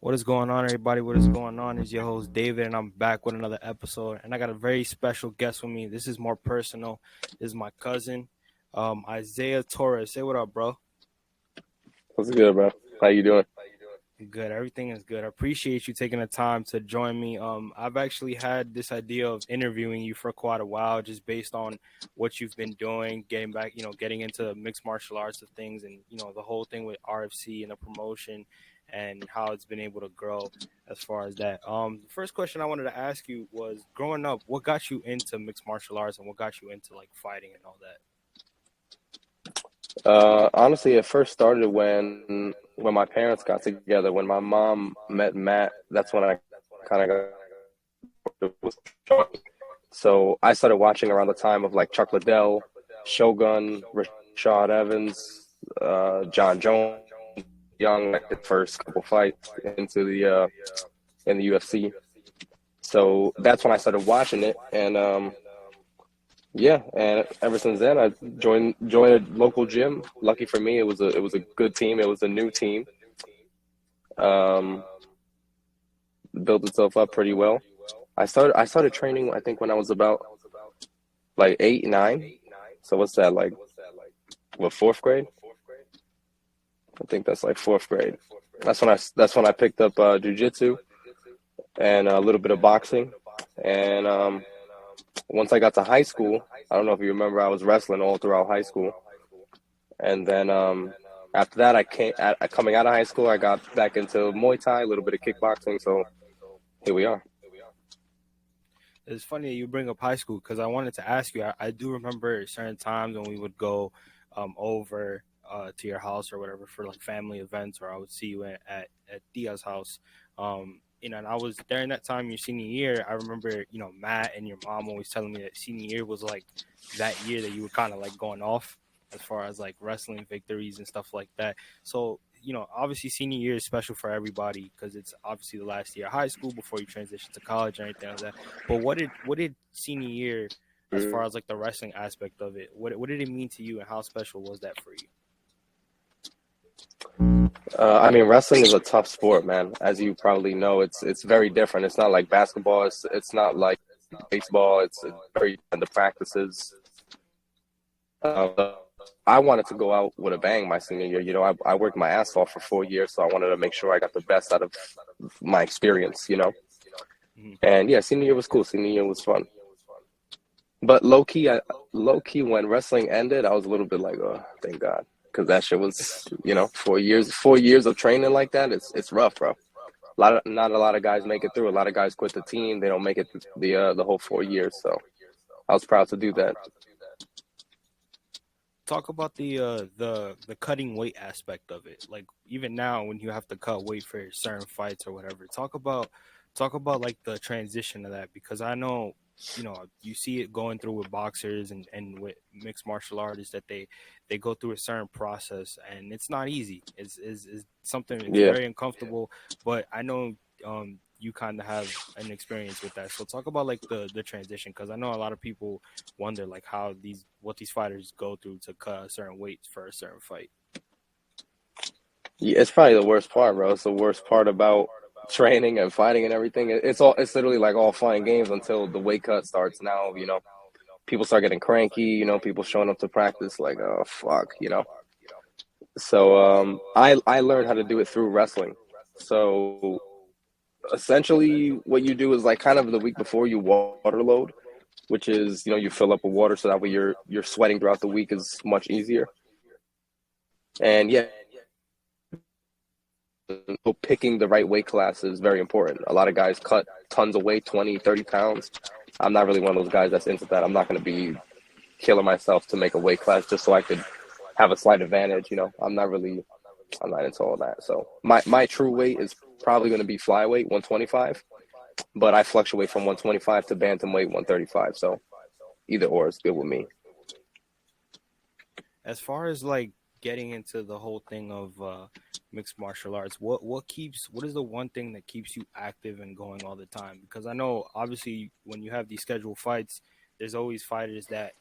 What is going on, everybody? What is going on? It's your host, David, and I'm back with another episode. And I got a very special guest with me. This is more personal. This is my cousin, Isaiah Torres. Say what up, bro. What's good, bro? How you doing? Good. Everything is good. I appreciate you taking the time to join me. I've actually had this idea of interviewing you for quite a while, just based on what you've been doing, getting back, getting into mixed martial arts of things, and the whole thing with RFC and the promotion, and how it's been able to grow as far as that. The first question I wanted to ask you was, growing up, what got you into mixed martial arts, and what got you into like fighting and all that? Honestly, it first started when my parents got together. When my mom met Matt, that's when I kind of got. So I started watching around the time of like Chuck Liddell, Shogun, Rashad Evans, John Jones, Young, like the first couple fights into the in the UFC. So that's when I started watching it, and yeah, and ever since then, I joined a local gym. Lucky for me, it was a good team. It was a new team. Um, Built itself up pretty well. I started training, I think, when I was about like 8, 9. So what's that, like? What, fourth grade? I think that's like fourth grade. That's when I picked up jujitsu and a little bit of boxing. And once I got to high school, I don't know if you remember, I was wrestling all throughout high school. And then after that, coming out of high school, I got back into Muay Thai, a little bit of kickboxing. So here we are. It's funny that you bring up high school, because I wanted to ask you. I do remember certain times when we would go over to your house or whatever for like family events, or I would see you at Tia's house. And I was during that time, your senior year. I remember, Matt and your mom always telling me that senior year was like that year that you were kind of like going off as far as like wrestling victories and stuff like that. So, obviously senior year is special for everybody, because it's obviously the last year of high school before you transition to college and anything like that. But what did senior year, as far as like the wrestling aspect of it, what did it mean to you, and how special was that for you? I mean, wrestling is a tough sport, man. As you probably know, it's very different. It's not like basketball. It's not like baseball. It's very the practices. Uh, I wanted to go out with a bang my senior year. I worked my ass off for 4 years, so I wanted to make sure I got the best out of my experience. Mm-hmm. And yeah, senior year was cool. Senior year was fun. But low key, when wrestling ended, I was a little bit like, oh, thank God, because that shit was, 4 years of training like that. It's rough, bro. Not a lot of guys make it through. A lot of guys quit the team. They don't make it the whole 4 years. So I was proud to do that. Talk about the cutting weight aspect of it. Like, even now, when you have to cut weight for certain fights or whatever, talk about like the transition of that, because I know, you see it going through with boxers and with mixed martial artists, that they go through a certain process, and it's not easy. It's something, it's Yeah. very uncomfortable. But I know you kind of have an experience with that. So talk about like the transition, because I know a lot of people wonder like what these fighters go through to cut a certain weight for a certain fight. Yeah, it's probably the worst part, bro. It's the worst part about training and fighting and everything. It's literally like all fun and games until the weight cut starts. Now, people start getting cranky, people showing up to practice like, oh fuck. So I learned how to do it through wrestling. So essentially what you do is like kind of the week before you water load, which is, you fill up with water so that way you're sweating throughout the week is much easier. And yeah, picking the right weight class is very important. A lot of guys cut tons of weight, 20, 30 pounds. I'm not really one of those guys that's into that. I'm not going to be killing myself to make a weight class just so I could have a slight advantage. I'm not into all that. So my true weight is probably going to be flyweight, 125, but I fluctuate from 125 to bantamweight, 135. So either or is good with me. As far as like getting into the whole thing of mixed martial arts, what is the one thing that keeps you active and going all the time? Because I know obviously when you have these scheduled fights, there's always fighters that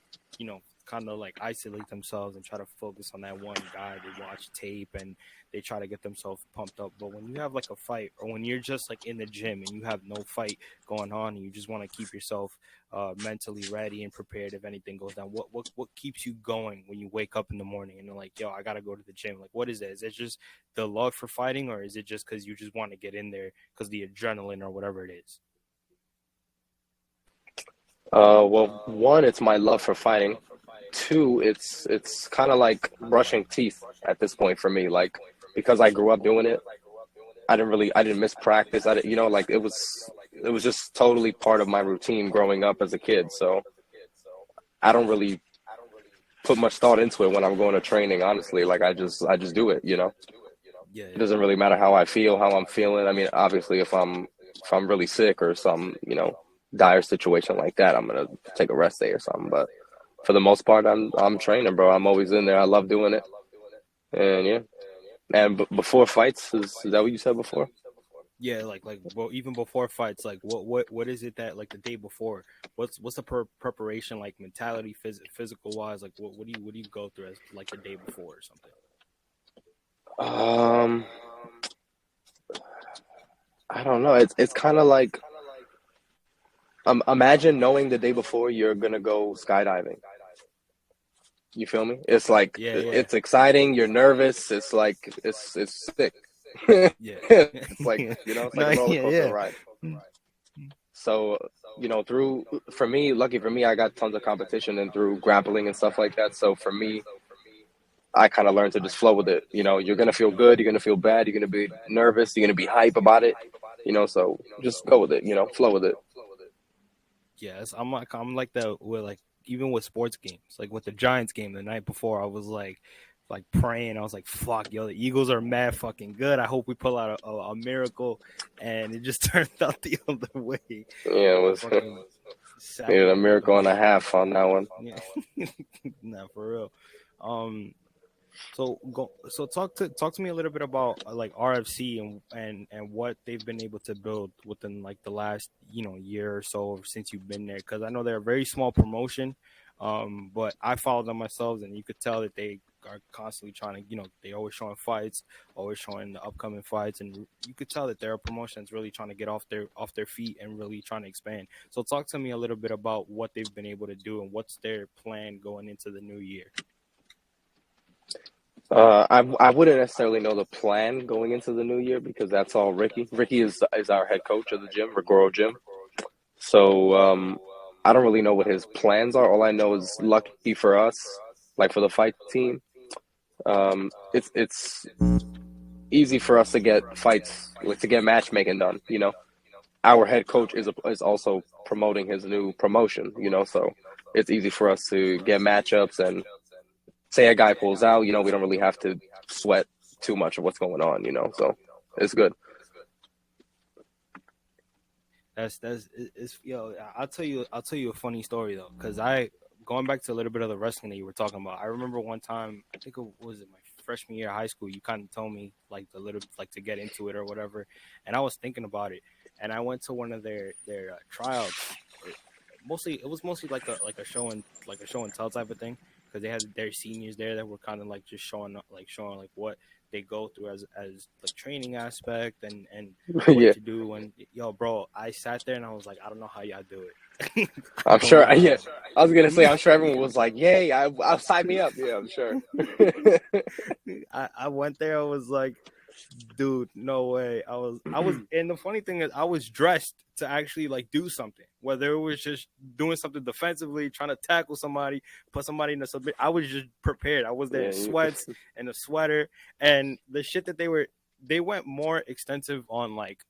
kind of like isolate themselves and try to focus on that one guy. They watch tape and they try to get themselves pumped up. But when you have like a fight, or when you're just like in the gym and you have no fight going on and you just want to keep yourself mentally ready and prepared if anything goes down, what keeps you going when you wake up in the morning and you're like, yo, I gotta go to the gym? Like, what is that? Is it just the love for fighting, or is it just because you just want to get in there because the adrenaline or whatever it is? Well, one, it's my love for fighting. Two, it's kind of like brushing teeth at this point for me. Like because I grew up doing it, I didn't miss practice. I didn't, like it was just totally part of my routine growing up as a kid. So I don't really put much thought into it when I'm going to training. Honestly, like I just do it. Yeah, It yeah, doesn't really matter how I feel, how I'm feeling. I mean, obviously, if I'm really sick or some dire situation like that, I'm gonna take a rest day or something. But for the most part, I'm training, bro. I'm always in there. I love doing it, and yeah. And before fights, is that what you said before? yeah. Well, even before fights, like what is it that like the day before? What's the preparation like, mentality, physical wise? Like what do you go through as like the day before or something? Um, I don't know. It's kind of like imagine knowing the day before you're gonna go skydiving. You feel me? It's like Yeah, yeah, it's exciting. You're nervous. It's like it's sick. yeah. It's like it's like a No, roller yeah, coaster yeah. ride. So through for me, lucky for me, I got tons of competition and through grappling and stuff like that. So for me, I kind of learned to just flow with it. You're gonna feel good. You're gonna feel bad. You're gonna be nervous. You're gonna be hype about it. So just go with it. Flow with it. Yes, I'm like that with like even with sports games, like with the Giants game the night before, I was like praying. I was like, "Fuck, yo, the Eagles are mad fucking good. I hope we pull out a miracle," and it just turned out the other way. Yeah, it We was fucking needed a sacking the miracle and a whole. half on that one. Yeah, nah, for real. Um, so talk to me a little bit about like RFC and what they've been able to build within like the last year or so since you've been there, because I know they're a very small promotion, but I follow them myself and you could tell that they are constantly trying to, they always showing fights, always showing the upcoming fights, and you could tell that they're a promotion that's really trying to get off their feet and really trying to expand. So talk to me a little bit about what they've been able to do and what's their plan going into the new year. I wouldn't necessarily know the plan going into the new year because that's all Ricky. Ricky is our head coach of the gym, Rigoro Gym. So I don't really know what his plans are. All I know is lucky for us, like for the fight team, it's easy for us to get fights, like to get matchmaking done. Our head coach is also promoting his new promotion. So it's easy for us to get matchups and say a guy pulls out. We don't really have to sweat too much of what's going on. So it's good. It's I'll tell you a funny story though, because I going back to a little bit of the wrestling that you were talking about. I remember one time, I think it was my freshman year of high school. You kind of told me like the little like to get into it or whatever, and I was thinking about it, and I went to one of their tryouts. It was mostly like a show and tell type of thing, because they had their seniors there that were kind of like just showing like what they go through as like training aspect and what Yeah, to do. And yo, bro, I sat there and I was like, I don't know how y'all do it. I I'm don't sure. know Yeah, how. I was gonna say I'm sure everyone was like, "Yay! I'll sign me up." Yeah, I'm sure. I went there. I was like, dude, no way. I was, and the funny thing is, I was dressed to actually like do something. Whether it was just doing something defensively, trying to tackle somebody, put somebody in a submit. I was just prepared. I was there in Yeah, sweats and a sweater, and the shit that they went more extensive on like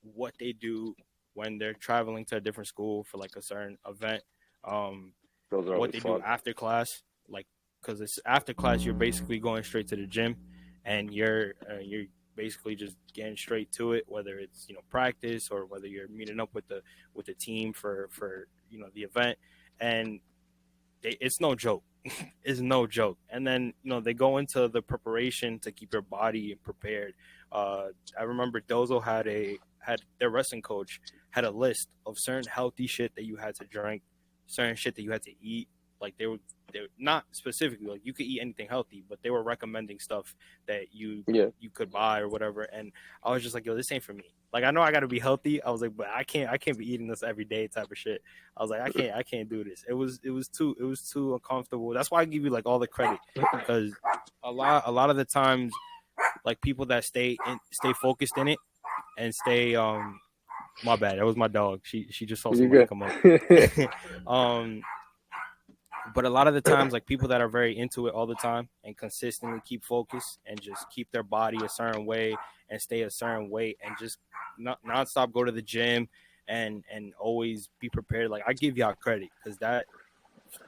what they do when they're traveling to a different school for like a certain event. Um, those are what always they do fun. after class, like because it's after class, you're basically going straight to the gym, and you're basically just getting straight to it, whether it's practice or whether you're meeting up with the team for the event, and it's no joke. It's no joke. And then they go into the preparation to keep your body prepared. I remember Dozo had their wrestling coach had a list of certain healthy shit that you had to drink, certain shit that you had to eat. Like they would not specifically like you could eat anything healthy, but they were recommending stuff that you Yeah. could buy or whatever. And I was just like, yo, this ain't for me. Like I know I got to be healthy. I was like, but I can't be eating this every day type of shit. I was like, I can't do this. It was too uncomfortable. That's why I give you like all the credit, because a lot of the times, like people that stay focused in it and stay my bad, that was my dog. She just saw You somebody good? come up. But a lot of the times, like people that are very into it all the time and consistently keep focused and just keep their body a certain way and stay a certain weight and just nonstop go to the gym and always be prepared. Like I give y'all credit, because that,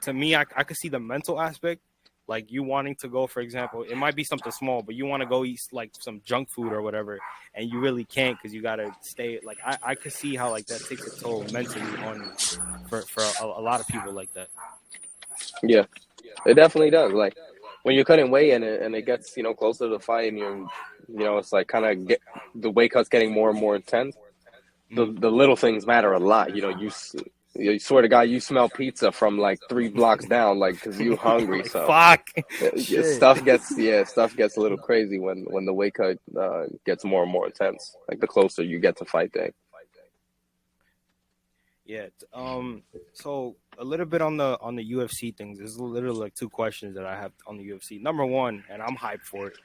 to me, I could see the mental aspect. Like you wanting to go, for example, it might be something small, but you want to go eat like some junk food or whatever, and you really can't because you gotta stay. Like I could see how like that takes a toll mentally on you for a lot of people like that. Yeah, it definitely does. Like when you're cutting weight and it gets closer to the fight and it's like kind of get the weight cut's getting more and more intense. The little things matter a lot. You swear to God, you smell pizza from like 3 blocks down, like because you hungry. Like So fuck, shit. stuff gets a little crazy when the weight cut gets more and more intense. Like the closer you get to fight day. Yeah. So a little bit on the UFC things. There's literally like 2 questions that I have on the UFC. Number 1, and I'm hyped for it.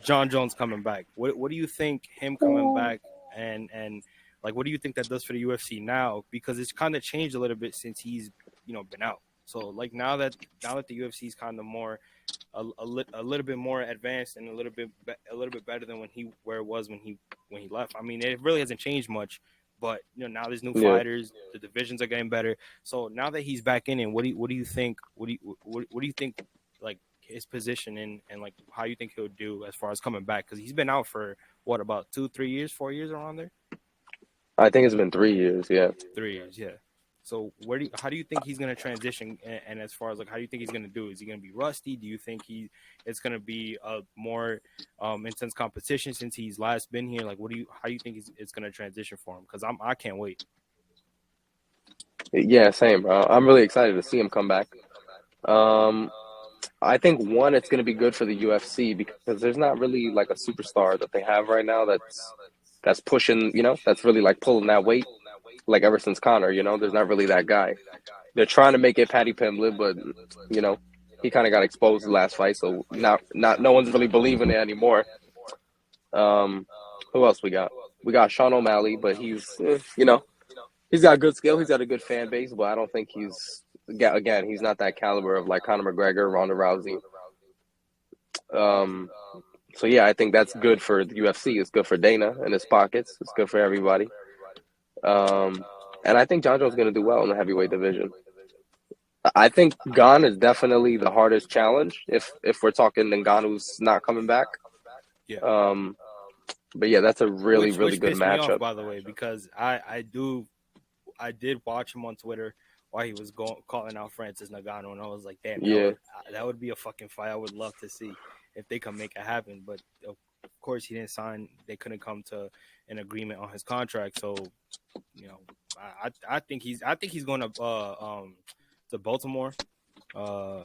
John Jones coming back. What do you think him coming back and like what do you think that does for the UFC now? Because it's kind of changed a little bit since he's been out. So like now that the UFC is kind of more a little bit more advanced and a little bit better than where it was when he left. I mean, it really hasn't changed much. But now there's new fighters. The divisions are getting better. So now that he's back in, what do you think? What do you think? Like his position and like how you think he'll do as far as coming back? Because he's been out for what, about 2, 3 years, 4 years, around there. I think it's been 3 years. Yeah. 3 years, yeah. So how do you think he's going to transition? And as far as like, how do you think he's going to do? Is he going to be rusty? Do you think it's going to be a more intense competition since he's last been here? Like, how do you think it's going to transition for him? Because I can't wait. Yeah, same, bro. I'm really excited to see him come back. I think one, it's going to be good for the UFC because there's not really like a superstar that they have right now that's pushing, that's really like pulling that weight. Like ever since Conor, there's not really that guy. They're trying to make it Paddy Pimblett, but he kind of got exposed the last fight, so not no one's really believing it anymore. Who else we got? We got Sean O'Malley, but he's he's got good skill, he's got a good fan base, but I don't think he's not that caliber of like Conor McGregor, Ronda Rousey. So yeah, I think that's good for the UFC. It's good for Dana and his pockets. It's good for everybody. And I think John Jones is going to do well in the heavyweight division. I think Gane is definitely the hardest challenge if we're talking Ngannou's not coming back. Yeah. But yeah, that's a really good pissed me matchup. off, by the way, because I did watch him on Twitter while he was calling out Francis Ngannou, and I was like, damn, that would be a fucking fight I would love to see if they can make it happen. But of course, he didn't sign. They couldn't come to an agreement on his contract. So, I think he's going to Baltimore. I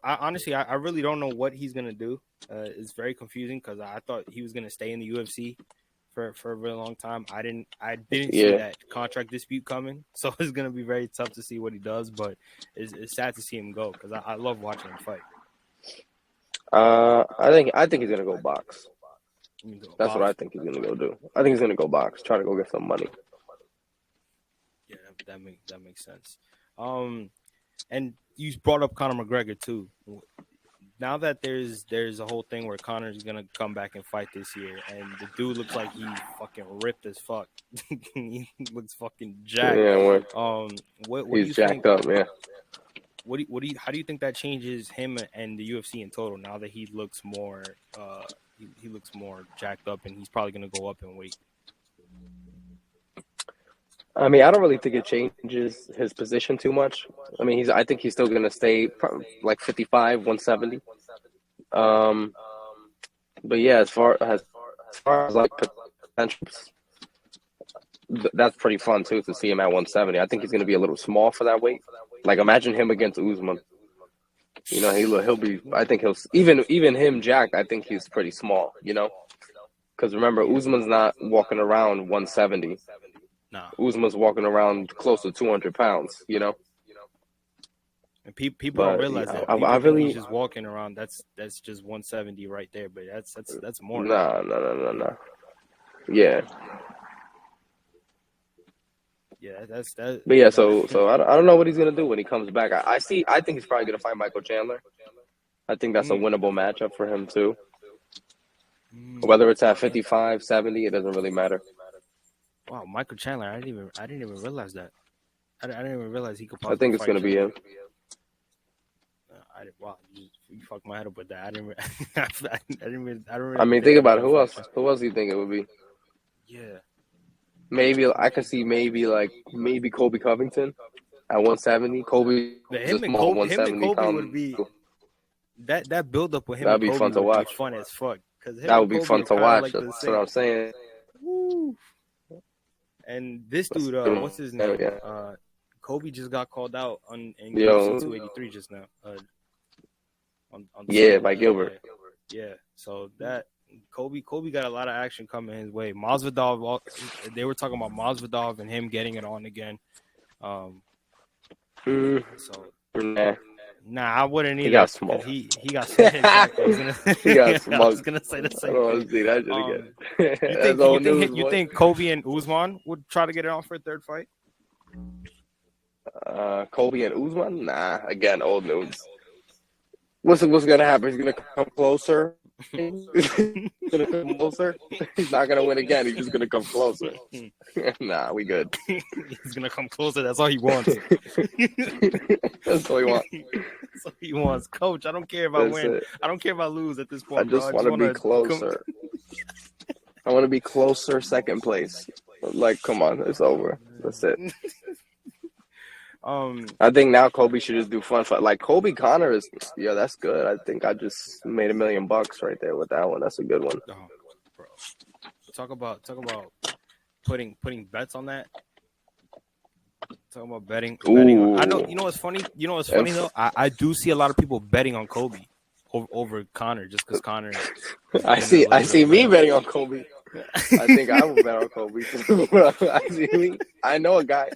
honestly, I really don't know what he's gonna do. It's very confusing because I thought he was gonna stay in the UFC for a really long time. I didn't see that contract dispute coming, so it's gonna be very tough to see what he does. But it's sad to see him go because I love watching him fight. I think he's gonna go box. That's what I think he's gonna go do. I think he's gonna go box, try to go get some money. Yeah, that makes sense. And you brought up Conor McGregor too. Now that there's a whole thing where Conor's gonna come back and fight this year, and the dude looks like he's fucking ripped as fuck. He looks fucking jacked. Yeah, what he's jacked up, yeah. How do you think that changes him and the UFC in total now that he looks more he looks more jacked up and he's probably gonna go up in weight? I mean, I don't really think it changes his position too much. I mean, I think he's still going to stay like 55, 170. But yeah, as far as like potential, that's pretty fun too to see him at 170. I think he's going to be a little small for that weight. Like imagine him against Usman. You know, he'll be. I think he'll even him jacked. I think he's pretty small. You know, because remember Yeah. Usman's not walking around 170. Nah. Usman's walking around close to 200 pounds. You know, And people don't but realize that. I People think he's really just walking around. That's just 170 right there, but that's more. no. Yeah, Yeah, that's that. but yeah. That So I don't know what he's gonna do when he comes back. I see. I think he's probably gonna fight Michael Chandler. I think that's a mm, winnable matchup for him too. mm. Whether it's at 55, 70, it doesn't really matter. Wow, Michael Chandler. I didn't even realize that. I didn't even realize he could I possibly think it's fight gonna be Chandler. him. Wow, you fucked my head up with that. I didn't. I don't really I mean, think think that he about it. would Who fight else? Chandler. Who else do you think it would be? Yeah. Maybe I could see maybe Kobe Covington at 170. Kobe But is a small him and 170 Kobe would pound. be that build up with him That'd and be Kobe fun to would be watch. fun as fuck. Because him That and would be Kobe fun are to kind of watch. like the That's what same. I'm saying. Woo. And this That's dude, what what's his I'm name? saying, Kobe just got called out in UFC Yo, 283 just now. On the yeah, fight. by Gilbert. Yeah. So that Kobe got a lot of action coming his way. Masvidal, they were talking about Masvidal and him getting it on again. Mm, So nah, I wouldn't he either got because smoked. he got exactly. He got I was smoked. gonna say the I same don't want thing. to see that shit again. That's You old news, think boy. Kobe and Usman would try to get it on for a third fight? Kobe and Usman? Nah, again, old news. What's gonna happen? He's gonna come closer. He's gonna come closer. He's not gonna win again. He's just gonna come closer. Nah, we good. He's gonna come closer. That's all he wants. That's all we want. That's all he wants. Coach, I don't care if I That's win. it. I don't care if I lose at this I point, bro. just I want just to want be to closer. I want to be closer, second place. Like, come on, it's over. That's it. I think now Kobe should just do fun fight. Like Kobe Connor is, yeah, that's good. I think I just made $1 million right there with that one. That's a good one. Oh, bro. Talk about putting bets on that. Talking about betting on. I know. You know what's funny? Though. I do see a lot of people betting on Kobe over Connor just because Connor. I see me betting on Kobe. I think I will bet on Kobe. I see me. I know a guy.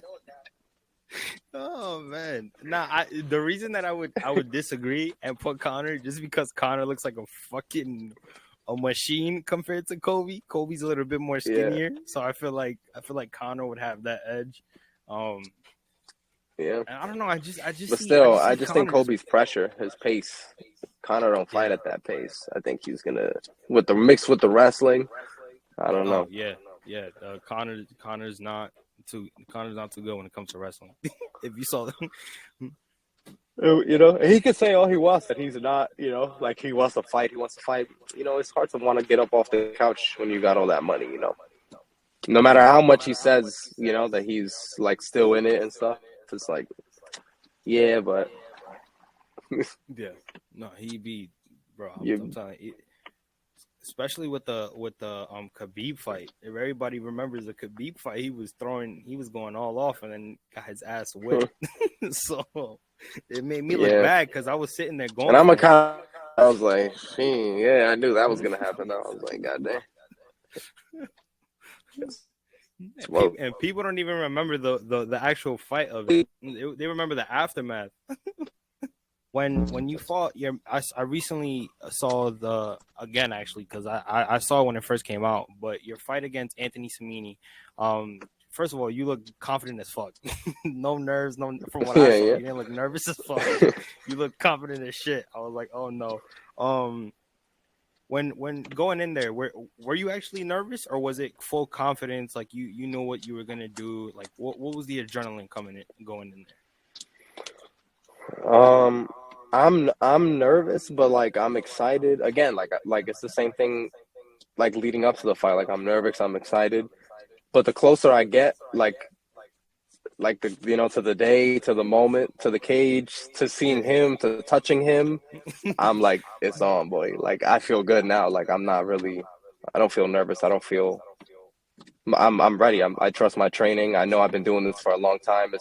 Oh man, the reason that I would disagree and put Connor just because Connor looks like a machine compared to Kobe. Kobe's a little bit more skinnier, so I feel like Connor would have that edge. Yeah, I don't know. I just think Kobe's pressure, his pace. Connor don't fight at that pace. I think he's gonna with the wrestling. I don't know. Yeah. Connor's not too good when it comes to wrestling. If you saw them. You know, he could say all he wants that he's not, you know, like he wants to fight. You know, it's hard to want to get up off the couch when you got all that money, you know. No matter how much he says, you know, that he's like still in it and stuff. It's like, yeah, but yeah, no, he be, bro. I'm telling you, especially with the Khabib fight. If everybody remembers the Khabib fight, he was going all off, and then got his ass whipped. So it made me look bad because I was sitting there going. And I was like, yeah, I knew that was gonna happen. Though I was like, God damn. And people don't even remember the actual fight of it. They remember the aftermath. When you fought I recently saw because I saw it when it first came out, but your fight against Anthony Samini, first of all, you look confident as fuck. No nerves, from what I saw. You didn't look nervous as fuck. You look confident as shit. I was like, oh no. When going in there, were you actually nervous or was it full confidence? Like you know what you were gonna do? Like what was the adrenaline going in there? I'm nervous, but like I'm excited. Again, like it's the same thing. Like leading up to the fight, like I'm nervous, I'm excited. But the closer I get, like the to the day, to the moment, to the cage, to seeing him, to touching him, I'm like, it's on, boy. Like I feel good now. Like I don't feel nervous. I'm ready. I trust my training. I know I've been doing this for a long time.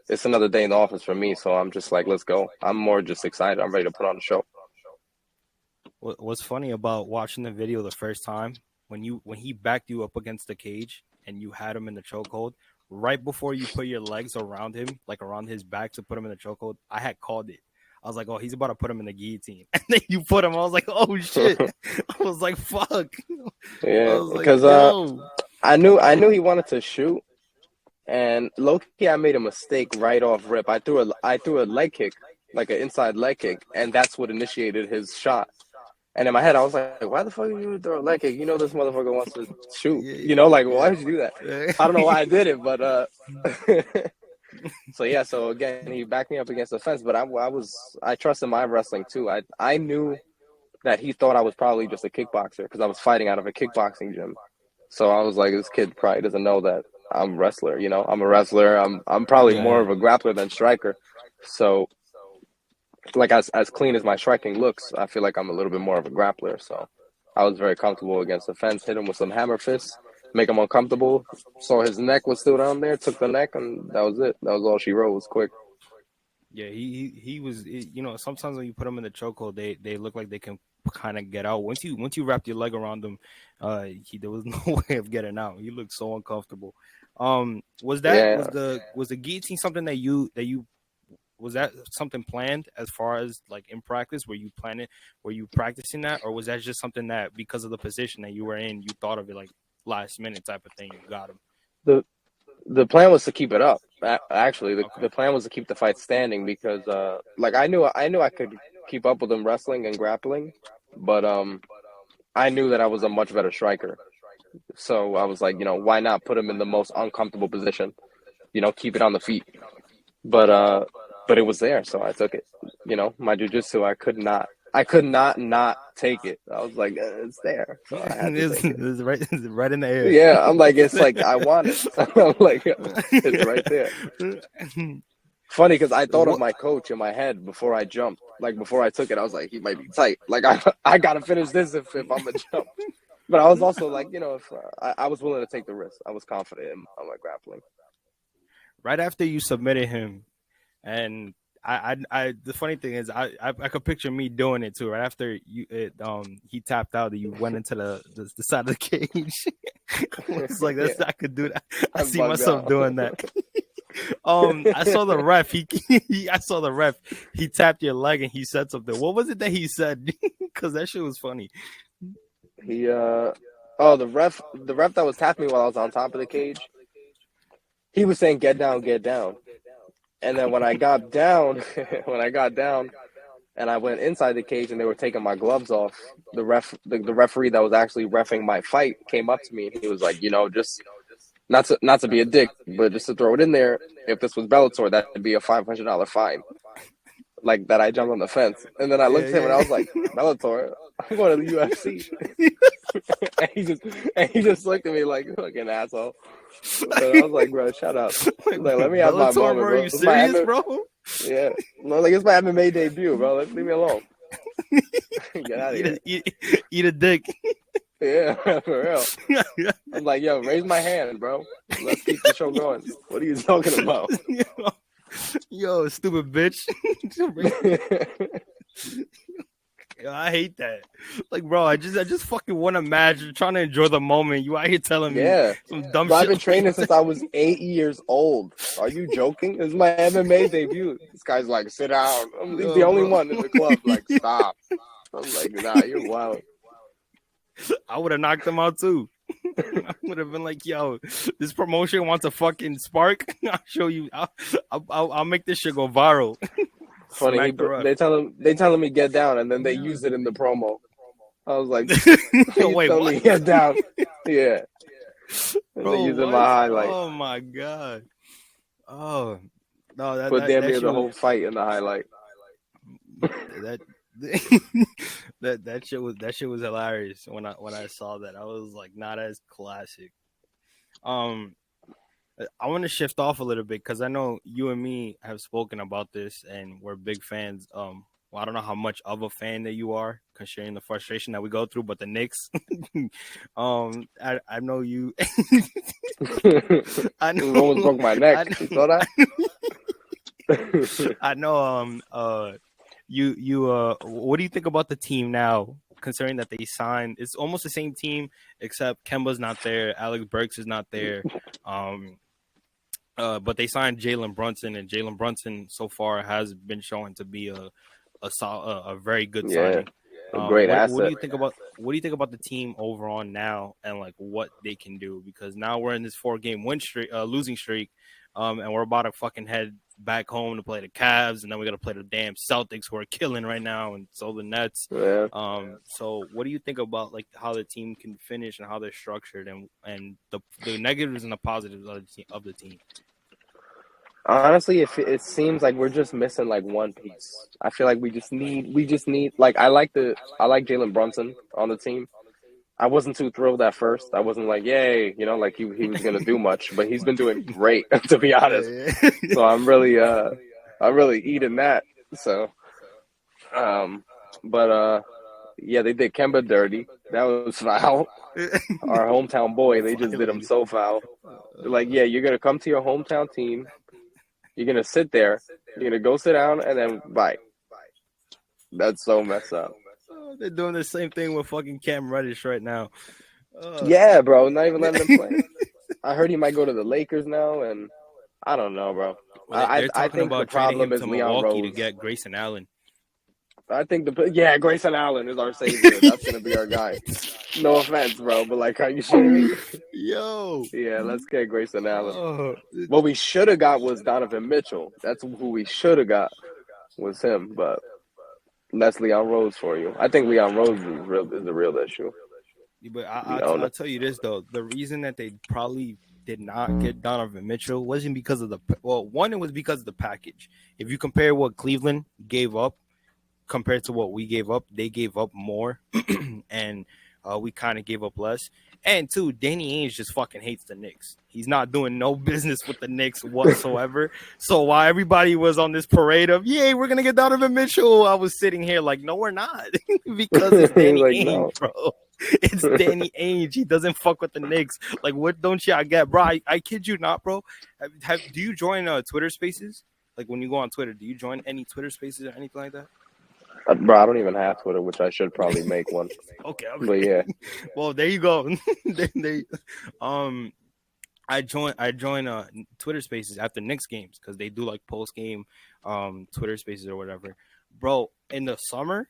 it's another day in the office for me. So I'm just like, let's go. I'm more just excited. I'm ready to put on a show. What's funny about watching the video the first time when he backed you up against the cage and you had him in the chokehold, right before you put your legs around him, like around his back to put him in the chokehold, I had called it. I was like, oh, he's about to put him in the guillotine. And then you put him. I was like, oh shit. I was like, fuck. I Yeah, was like, because yo. I knew he wanted to shoot, and low key I made a mistake right off rip. I threw a leg kick, like an inside leg kick, and that's what initiated his shot. And in my head, I was like, why the fuck did you throw a leg kick? You know this motherfucker wants to shoot. You know, like, why did you do that? I don't know why I did it, but so yeah. So again, he backed me up against the fence, but I trusted my wrestling too. I knew that he thought I was probably just a kickboxer because I was fighting out of a kickboxing gym. So I was like, this kid probably doesn't know that I'm a wrestler. You know, I'm a wrestler. I'm probably more Yeah. of a grappler than striker. So like as clean as my striking looks, I feel like I'm a little bit more of a grappler. So I was very comfortable against the fence, hit him with some hammer fists, make him uncomfortable. Saw his neck was still down there, took the neck, and that was it. That was all she wrote. It was quick. Yeah, he was. You know, sometimes when you put them in the chokehold, they look like they can kind of get out. Once you wrapped your leg around them, there was no way of getting out. He looked so uncomfortable. Was that Yeah. was the guillotine something that you was that something planned as far as like in practice? Were you practicing that, or was that just something that because of the position that you were in, you thought of it like last minute type of thing? You got him. The the plan was to keep it up. Actually, Okay. the plan was to keep the fight standing because like I knew I could keep up with him wrestling and grappling, but I knew that I was a much better striker. So I was like, why not put him in the most uncomfortable position? Keep it on the feet. But it was there, so I took it. My jujitsu, I could not take it. I was like, it's there, so I had to take it. It's right in the air. Yeah, I'm like, it's like I want it. I'm like, it's right there. Funny because I thought of What? my coach in my head before I jumped. Like before I took it, I was like, he might be tight. Like I gotta finish this if I'm gonna jump. But I was also like, if I was willing to take the risk. I was confident on my grappling. Right after you submitted him, and the funny thing is, I could picture me doing it too. Right after he tapped out, you went into the side of the cage. It's like Yeah, I could do that. I I see bugged myself out. doing that. I saw the ref. I saw the ref. He tapped your leg and he said something. What was it that he said? Because that shit was funny. He oh, the ref that was tapping me while I was on top of the cage, he was saying get down, get down. And then when I got down, when I got down and I went inside the cage and they were taking my gloves off, the referee that was actually reffing my fight came up to me and he was like, just not to be a dick, but just to throw it in there, if this was Bellator, that would be a $500 fine. Like that I jumped on the fence. And then I Yeah, looked at him and I yeah. was like, Bellator, I'm going to the UFC. and he just looked at me like fucking asshole. And I was like, bro, shut up. Like, Like, let me have my Bellator, moment, bro? Are bro. you serious, bro? Yeah. No, like it's my MMA debut, bro. Leave me alone. Get out of Eat here. eat a dick. Yeah, for real. I'm like, yo, raise my hand, bro. Let's keep the show going. What are you talking about? Yo, stupid bitch. Yo, I hate that. Like, bro, I just fucking want to match. Trying to enjoy the moment. You out here telling me Yeah. some dumb Bro, I've shit. been training since I was 8 years old. Are you joking? This is my MMA debut. This guy's like, sit down. He's the Yo, only bro. one in the club. Like, stop. I'm like, nah, you're wild. I would have knocked him out too. I would have been like, "Yo, this promotion wants a fucking spark. I'll show you. I'll make this shit go viral." Funny, Smack the ref. they telling me get down, and then they use it in the promo. I was like, you Wait, tell what? me get down. Yeah. And Bro, they use it in what? my highlight. Oh my god. Oh no, that Put that damn that near shit the was whole fight in the highlight. that that shit was hilarious when I saw that. I was like, not as classic. Um, I want to shift off a little bit because I know you and me have spoken about this and we're big fans. Well, I don't know how much of a fan that you are, considering the frustration that we go through, but the Knicks, I know you. I Almost know, broke my neck. I You saw that? I know. What do you think about the team now? Considering that they signed, it's almost the same team except Kemba's not there, Alex Burks is not there. Um, but they signed Jalen Brunson, and Jalen Brunson so far has been showing to be a very good Yeah, signing. a great What do asset. you think about the team overall now, and like what they can do? Because now we're in this 4-game losing streak, and we're about to fucking head back home to play the Cavs, and then we got to play the damn Celtics, who are killing right now, and so the Nets. Yeah. So what do you think about like how the team can finish and how they're structured, and the negatives and the positives of the team? Honestly, it seems like we're just missing like one piece. I feel like we just need like I like Jalen Brunson on the team. I wasn't too thrilled at first. I wasn't like, yay, like he was gonna do much, but he's been doing great to be honest. Yeah. So I'm really eating that. So but yeah, they did Kemba dirty. That was foul. Our hometown boy, they just did him Violated. so foul. They're like, yeah, you're gonna come to your hometown team. You're gonna sit there. You're gonna go sit down, and then bye. That's so messed up. Oh, they're doing the same thing with fucking Cam Reddish right now. Yeah, bro. Not even letting him play. I heard he might go to the Lakers now, and I don't know, bro. Well, they're I talking think the about trading problem him is to Leon Milwaukee to Rose. get Grayson Allen. I think Grayson Allen is our savior. That's gonna be our guy. No offense, bro, but like, are you shitting me? Yo. Yeah, let's get Grayson Allen. Oh, What we should have got was Donovan Mitchell. That's who we should have got was him, but that's Leon Rose for you. I think Leon Rose is the real issue. but The owner. I'll tell you this though: the reason that they probably did not get Donovan Mitchell wasn't because of one, it was because of the package. If you compare what Cleveland gave up compared to what we gave up, they gave up more, and we kind of gave up less. And two, Danny Ainge just fucking hates the Knicks. He's not doing no business with the Knicks whatsoever. So while everybody was on this parade of, yay, we're gonna get Donovan Mitchell, I was sitting here like, no, we're not, because it's Danny like, Ainge, no. bro. It's Danny Ainge. He doesn't fuck with the Knicks. Like, what don't y'all get, bro? I kid you not, bro. Do you join Twitter Spaces? Like when you go on Twitter, do you join any Twitter Spaces or anything like that? Bro, I don't even have Twitter, which I should probably make one. Okay. But yeah. Well, there you go. I join Twitter Spaces after Knicks games because they do like post game Twitter Spaces or whatever. Bro, in the summer,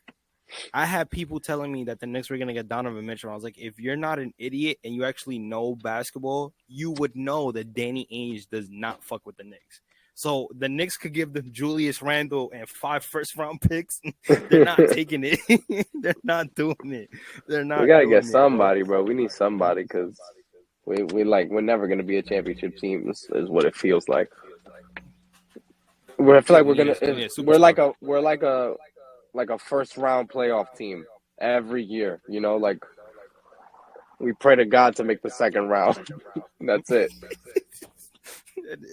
I had people telling me that the Knicks were gonna get Donovan Mitchell. I was like, if you're not an idiot and you actually know basketball, you would know that Danny Ainge does not fuck with the Knicks. So the Knicks could give them Julius Randle and 5 first-round picks. They're not taking it. They're not doing it. They're not. We gotta doing get it, somebody, bro. We need somebody because we're never gonna be a championship team. Is what it feels like. I feel like We need a we're superstar. like a first round playoff team every year. Like we pray to God to make the second round. That's it.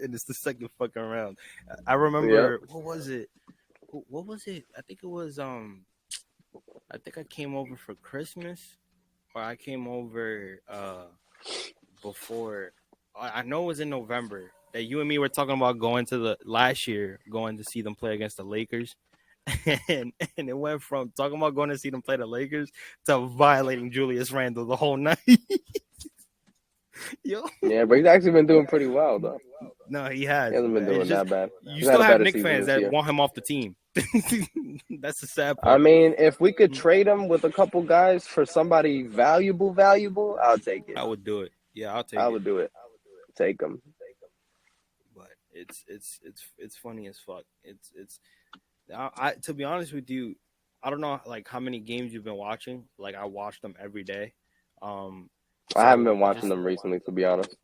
And it's the second fucking round. I Yep. remember what was it? What was it? I think it was I think I came over for Christmas, or I came over before. I know it was in November that you and me were talking about going to see them play against the Lakers. And it went from talking about going to see them play the Lakers to violating Julius Randle the whole night. Yo. Yeah, but he's actually been doing pretty well though. No, he He has. hasn't been It's doing just that bad. you He's had still a have better Knicks season fans this that year. want him off the team. That's the sad I part. mean, if we could trade him with a couple guys for somebody valuable, I'll take it. I would do it. Yeah, I'll take I it. would do it. Take him. But it's funny as fuck. I to be honest with you, I don't know like how many games you've been watching. Like I watch them every day. I haven't been So watching them recently, to be honest.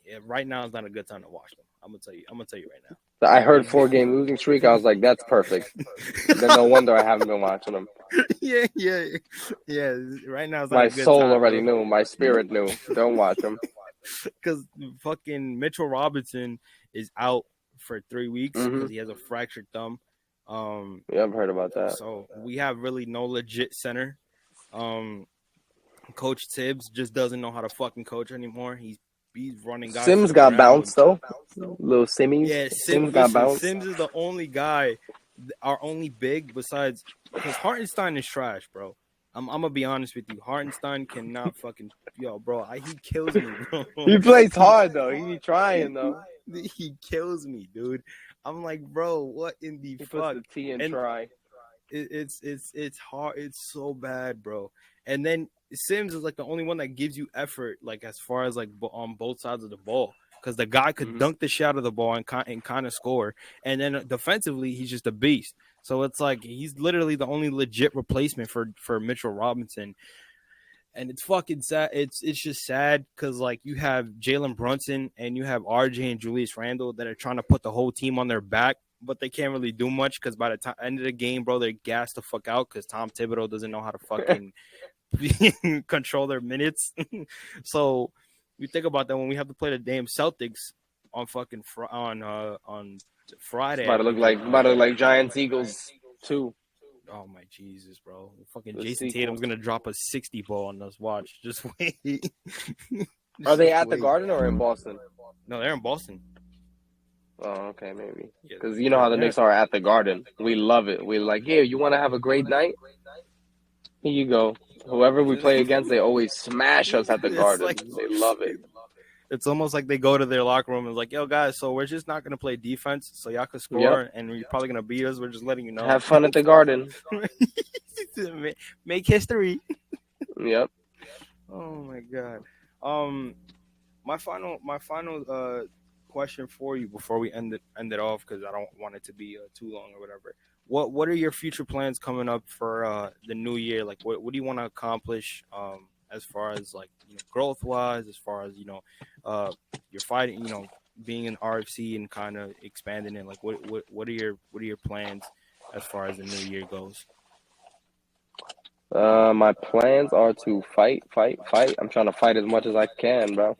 yeah, right now is not a good time to watch them. I'm gonna tell you. I'm gonna tell you right now. I heard 4-game losing streak. I was like, that's perfect. Then no wonder I haven't been watching them. yeah. Right now it's not My a good soul time, already bro. knew. My spirit knew. Don't watch them. Because fucking Mitchell Robinson is out for 3 weeks because he has a fractured thumb. Yeah, I've heard about that. So we have really no legit center. Coach Tibbs just doesn't know how to fucking coach anymore. He's running guys to Sims the got ground. bounced though. Little Simmies. Yeah, Sims got bounced. Sims is the only guy, our only big besides, because Hartenstein is trash, bro. I'm gonna be honest with you. Hartenstein cannot fucking bro. He kills me, bro. He plays hard though. He be trying though. He kills me, dude. I'm like, bro, what in the He puts fuck? the T in And try. it's hard. It's so bad, bro. And then Sims is like the only one that gives you effort, like as far as like on both sides of the ball, because the guy could dunk the shit out of the ball and kind of score. And then defensively, he's just a beast. So it's like he's literally the only legit replacement for Mitchell Robinson. And it's fucking sad. It's just sad because like you have Jalen Brunson and you have RJ and Julius Randle that are trying to put the whole team on their back, but they can't really do much because by the time end of the game, bro, they're gassed the fuck out because Tom Thibodeau doesn't know how to fucking control their minutes. So you think about that when we have to play the damn Celtics on fucking on Friday. About to look like Giants Eagles too. Oh my Jesus, bro! Fucking Jason Tatum's gonna drop a 60 ball on us. Watch, just wait. Are they at the Garden or in Boston? No, they're in Boston. Oh, okay, maybe. Because you know how the Knicks are at the Garden. We love it. We're like, yeah, you want to have a great night? Here you go. Whoever we play against, they always smash us at the Garden. Like, they love it. It's almost like they go to their locker room and like, yo, guys, so we're just not going to play defense, so y'all can score, and you're probably going to beat us. We're just letting you know. Have fun at the Garden. Make history. Yep. Oh, my God. My final question for you before we end it off, because I don't want it to be too long or whatever. What are your future plans coming up for the new year? Like, what do you want to accomplish as far as like growth wise, as far as you're fighting, being in RFC and kind of expanding it? Like, what are your plans as far as the new year goes? My plans are to fight. I'm trying to fight as much as I can, bro.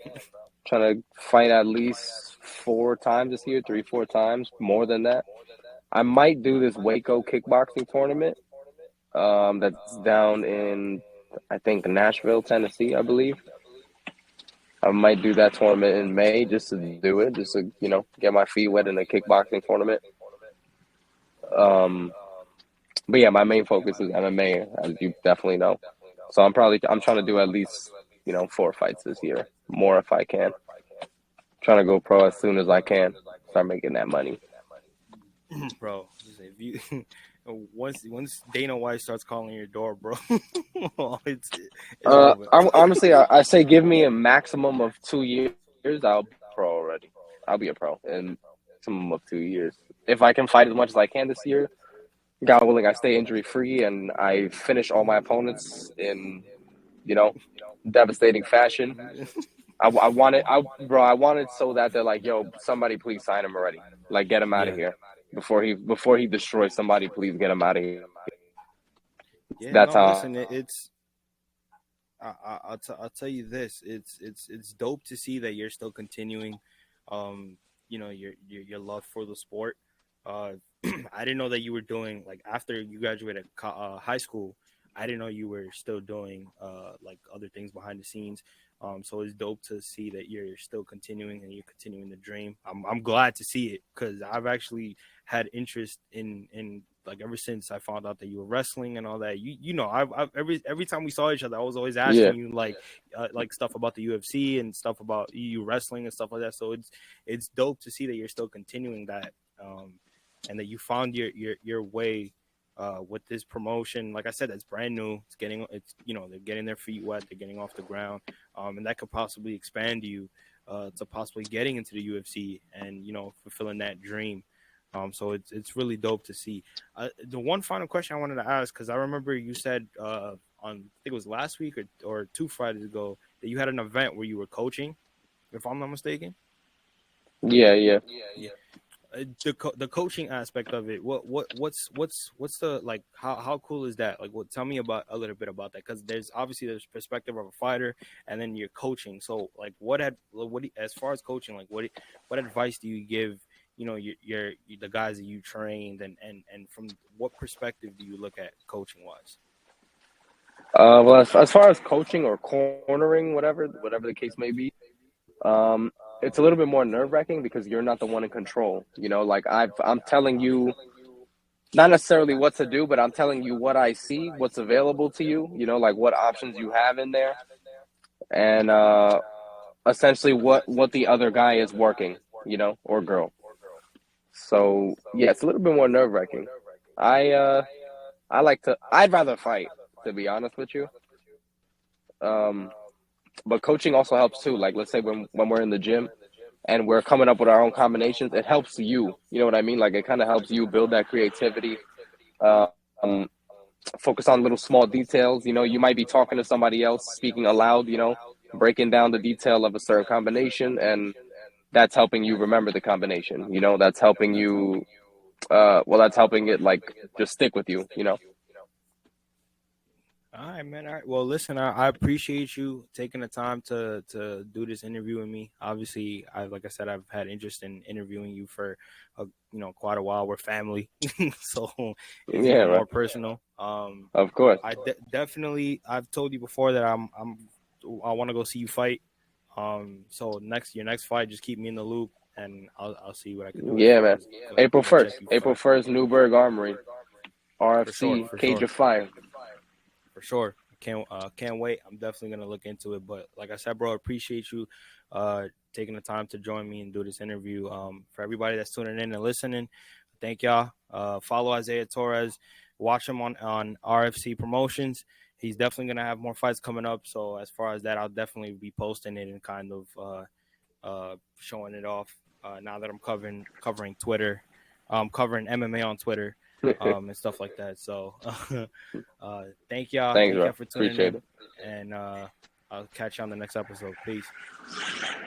Trying to fight at least 4 times this year, 3-4 times, more than that. I might do this Waco kickboxing tournament. That's down in, I think, Nashville, Tennessee, I believe. I might do that tournament in May just to do it, just to, get my feet wet in a kickboxing tournament. But yeah, my main focus is MMA, as you definitely know. So I'm trying to do at least, 4 fights this year, more if I can. Trying to go pro as soon as I can, start making that money. Bro, if you once Dana White starts calling your door, bro, it's over. Honestly, I say give me a maximum of 2 years. I'll be pro already. I'll be a pro in maximum of 2 years. If I can fight as much as I can this year, God willing, I stay injury free and I finish all my opponents in, devastating fashion. I want it so that they're like, yo, somebody please sign him already. Like, get him out of here. Before he destroys somebody, please get him out of here. Yeah, That's how. Listen, I'll tell you this. It's dope to see that you're still continuing, your love for the sport. I didn't know that you were doing, like, after you graduated high school. I didn't know you were still doing like other things behind the scenes. So it's dope to see that you're still continuing and you're continuing the dream. I'm glad to see it because I've actually had interest in like ever since I found out that you were wrestling and all that. I've every time we saw each other, I was always asking you like stuff about the UFC and stuff about you wrestling and stuff like that. So it's dope to see that you're still continuing that, and that you found your way. With this promotion, like I said, that's brand new. They're getting their feet wet, they're getting off the ground, and that could possibly expand you to possibly getting into the UFC and fulfilling that dream. So it's really dope to see. The one final question I wanted to ask, because I remember you said on I think it was last week or 2 Fridays ago that you had an event where you were coaching, if I'm not mistaken. Yeah. The coaching aspect of it, what's the, like, how cool is that? Like, tell me about a little bit about that, because there's perspective of a fighter and then you're coaching. So like as far as coaching, like what advice do you give your the guys that you trained, and from what perspective do you look at coaching wise? Well, as far as coaching or cornering, whatever the case may be, It's a little bit more nerve wracking because you're not the one in control. You know, like I'm telling you not necessarily what to do, but I'm telling you what I see, what's available to you. You know, like what options you have in there, and essentially what the other guy is working. You know, or girl. So yeah, it's a little bit more nerve wracking. I uh I like to. I'd rather fight, to be honest with you. Um, but coaching also helps too. Like let's say when we're in the gym and we're coming up with our own combinations, it helps you. You know what I mean? Like it kind of helps you build that creativity. Um, Focus on little small details. You know, you might be talking to somebody else, speaking aloud. You know, breaking down the detail of a certain combination, and that's helping you remember the combination. You know, that's helping you. Well, that's helping it like just stick with you. You know. All right, man. All right. Well, listen, I appreciate you taking the time to do this interview with me. Obviously, like I said, I've had interest in interviewing you for, quite a while. We're family, so it's Yeah. even Right. more personal. Of course. Definitely, I've told you before that I want to go see you fight. So your next fight, just keep me in the loop, and I'll see what I can do as Yeah, far man. as April go check 1st. you April fight. 1st, Newburgh Armory. For sure, RFC, for Cage sure. of Fire. For sure. Can't wait. I'm definitely gonna look into it. But like I said, bro, I appreciate you taking the time to join me and do this interview. For everybody that's tuning in and listening, thank y'all. Follow Isaiah Torres. Watch him on RFC Promotions. He's definitely gonna have more fights coming up. So as far as that, I'll definitely be posting it and kind of showing it off. Now that I'm covering Twitter, covering MMA on Twitter, and stuff like that. So, thank y'all. Thanks, Thank bro. y'all for tuning Appreciate in, it. and I'll catch you on the next episode. Peace.